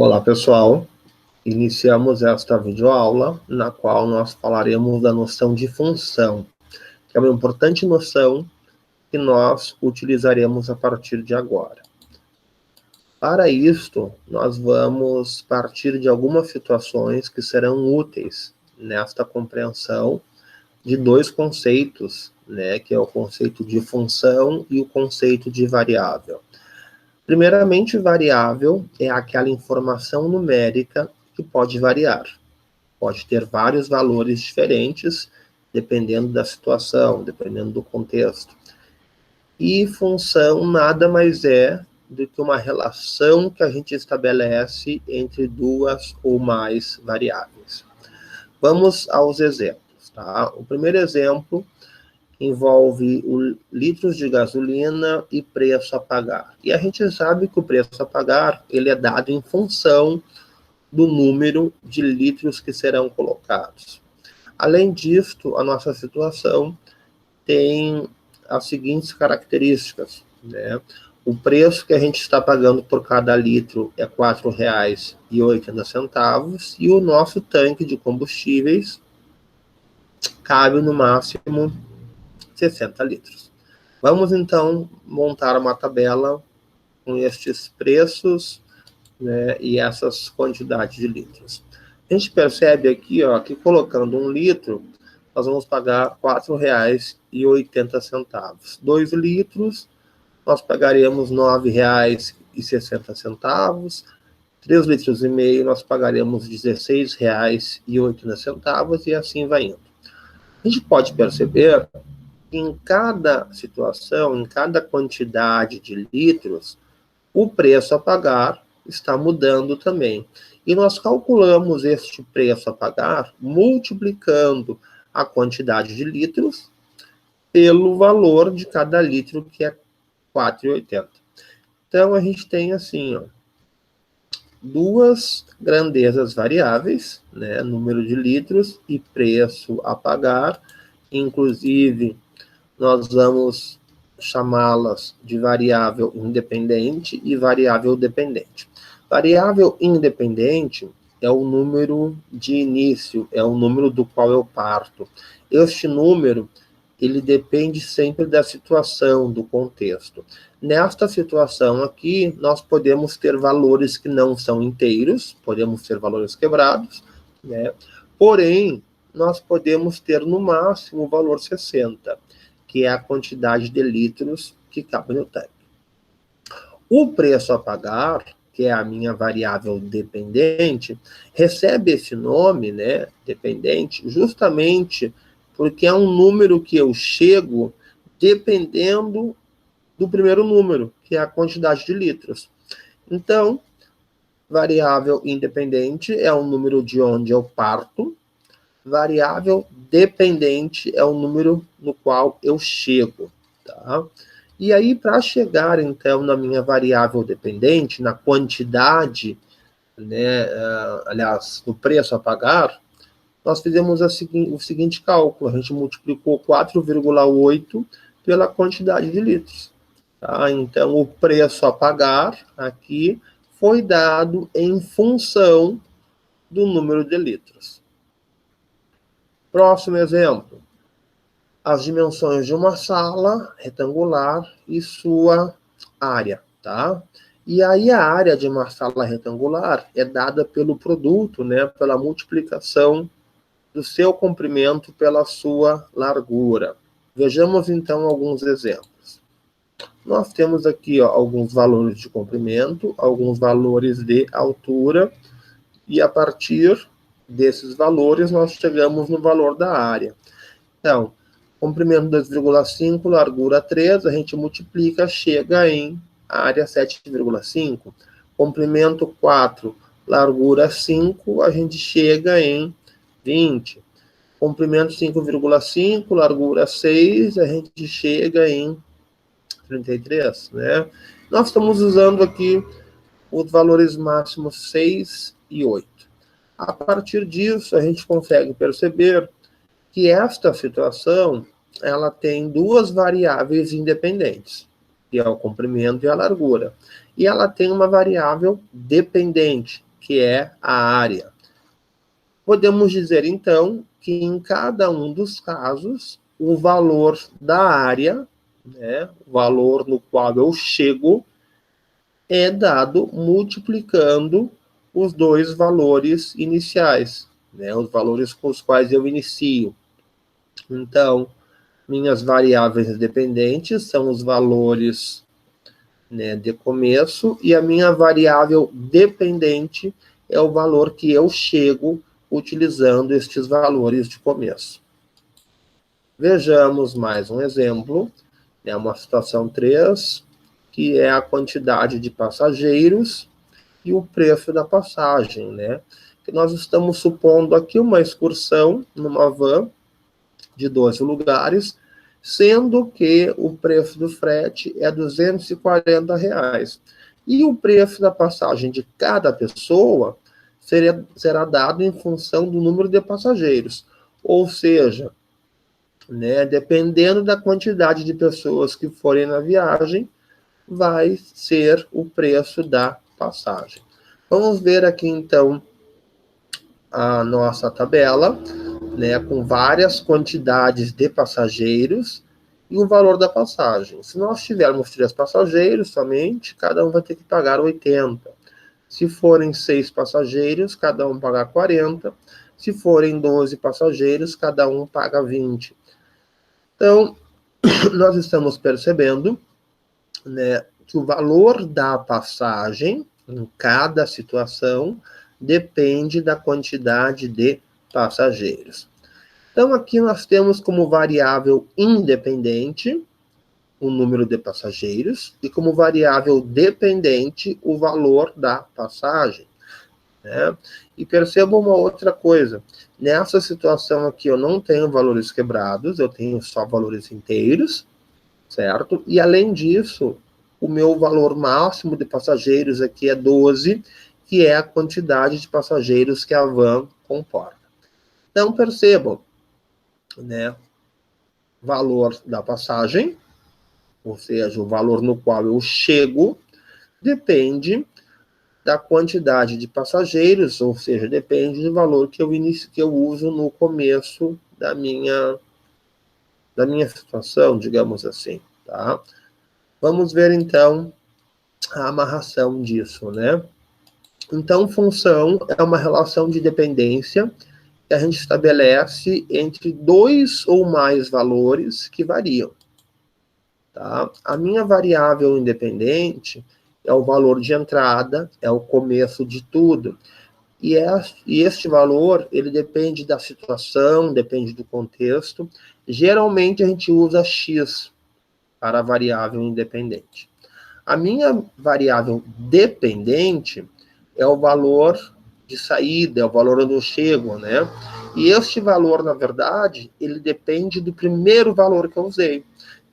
Olá, pessoal. Iniciamos esta videoaula, na qual nós falaremos da noção de função, que é uma importante noção que nós utilizaremos a partir de agora. Para isto, nós vamos partir de algumas situações que serão úteis nesta compreensão de dois conceitos, que é o conceito de função e o conceito de variável. Primeiramente, variável é aquela informação numérica que pode variar. Pode ter vários valores diferentes, dependendo da situação, dependendo do contexto. E função nada mais é do que uma relação que a gente estabelece entre duas ou mais variáveis. Vamos aos exemplos, tá? O primeiro exemplo envolve litros de gasolina e preço a pagar. E a gente sabe que o preço a pagar, ele é dado em função do número de litros que serão colocados. Além disto, a nossa situação tem as seguintes características, O preço que a gente está pagando por cada litro é R$ 4,80 e o nosso tanque de combustíveis cabe no máximo 60 litros. Vamos, então, montar uma tabela com estes preços, e essas quantidades de litros. A gente percebe aqui, que colocando 1 litro, nós vamos pagar R$ 4,80. 2 litros, nós pagaremos R$ 9,60. 3 litros e meio, nós pagaremos R$ 16,80 e assim vai indo. A gente pode perceber em cada situação, em cada quantidade de litros, o preço a pagar está mudando também. E nós calculamos este preço a pagar multiplicando a quantidade de litros pelo valor de cada litro, que é R$ 4,80. Então, a gente tem assim, duas grandezas variáveis, número de litros e preço a pagar. Inclusive, nós vamos chamá-las de variável independente e variável dependente. Variável independente é o número de início, é o número do qual eu parto. Este número, ele depende sempre da situação, do contexto. Nesta situação aqui, nós podemos ter valores que não são inteiros, podemos ter valores quebrados, Porém, nós podemos ter no máximo o valor 60, que é a quantidade de litros que cabe no tanque. O preço a pagar, que é a minha variável dependente, recebe esse nome, dependente, justamente porque é um número que eu chego dependendo do primeiro número, que é a quantidade de litros. Então, variável independente é o número de onde eu parto, variável dependente é o número no qual eu chego, tá? E aí, para chegar, então, na minha variável dependente, na quantidade, aliás, no preço a pagar, nós fizemos o seguinte cálculo. A gente multiplicou 4,8 pela quantidade de litros, tá? Então, o preço a pagar aqui foi dado em função do número de litros. Próximo exemplo. As dimensões de uma sala retangular e sua área, tá? E aí a área de uma sala retangular é dada pelo produto, pela multiplicação do seu comprimento pela sua largura. Vejamos, então, alguns exemplos. Nós temos aqui, alguns valores de comprimento, alguns valores de altura, e a partir desses valores nós chegamos no valor da área. Então, comprimento 2,5, largura 3, a gente multiplica, chega em área 7,5. Comprimento 4, largura 5, a gente chega em 20. Comprimento 5,5, largura 6, a gente chega em 33, Nós estamos usando aqui os valores máximos 6 e 8. A partir disso, a gente consegue perceber que esta situação, ela tem duas variáveis independentes, que é o comprimento e a largura. E ela tem uma variável dependente, que é a área. Podemos dizer, então, que em cada um dos casos, o valor da área, né, o valor no qual eu chego, é dado multiplicando os dois valores iniciais, né, os valores com os quais eu inicio. Então, minhas variáveis dependentes são os valores, né, de começo, e a minha variável dependente é o valor que eu chego utilizando estes valores de começo. Vejamos mais um exemplo, é uma situação 3, que é a quantidade de passageiros e o preço da passagem, né? Que nós estamos supondo aqui uma excursão numa van de 12 lugares, sendo que o preço do frete é R$240. E o preço da passagem de cada pessoa será dado em função do número de passageiros. Ou seja, né, dependendo da quantidade de pessoas que forem na viagem, vai ser o preço da passagem. Vamos ver aqui, então, a nossa tabela, né, com várias quantidades de passageiros e o valor da passagem. Se nós tivermos 3 passageiros somente, cada um vai ter que pagar 80. Se forem 6 passageiros, cada um paga 40. Se forem 12 passageiros, cada um paga 20. Então, nós estamos percebendo, né, que o valor da passagem, em cada situação, depende da quantidade de passageiros. Então, aqui nós temos como variável independente o número de passageiros e como variável dependente o valor da passagem, né? E perceba uma outra coisa. Nessa situação aqui eu não tenho valores quebrados, eu tenho só valores inteiros, certo? E além disso, o meu valor máximo de passageiros aqui é 12, que é a quantidade de passageiros que a van comporta. Então, percebam, né? Valor da passagem, ou seja, o valor no qual eu chego, depende da quantidade de passageiros, ou seja, depende do valor que eu uso no começo da minha situação, digamos assim, tá? Vamos ver, então, a amarração disso, né? Então, função é uma relação de dependência que a gente estabelece entre 2 ou mais valores que variam, tá? A minha variável independente é o valor de entrada, é o começo de tudo. E este valor, ele depende da situação, depende do contexto. Geralmente, a gente usa X para a variável independente. A minha variável dependente é o valor de saída, é o valor onde eu chego, né? E este valor, na verdade, ele depende do primeiro valor que eu usei.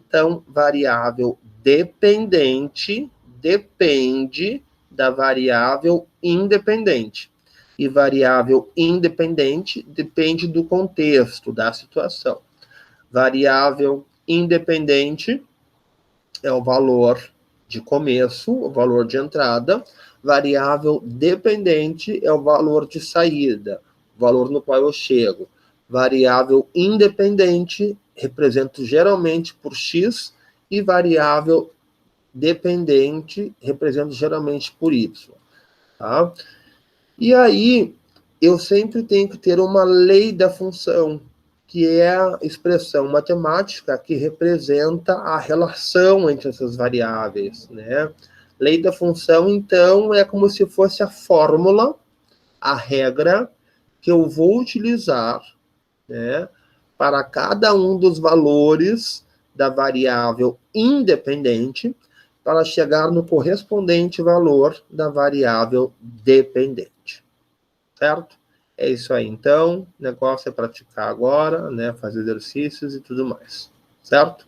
Então, variável dependente depende da variável independente. E variável independente depende do contexto, da situação. Variável independente é o valor de começo, o valor de entrada. Variável dependente é o valor de saída, o valor no qual eu chego. Variável independente represento geralmente por X e variável dependente represento geralmente por Y. Tá? E aí, eu sempre tenho que ter uma lei da função, que é a expressão matemática que representa a relação entre essas variáveis, né? Lei da função, então, é como se fosse a fórmula, a regra que eu vou utilizar, né, para cada um dos valores da variável independente para chegar no correspondente valor da variável dependente. Certo? É isso aí. Então, o negócio é praticar agora, né, fazer exercícios e tudo mais. Certo?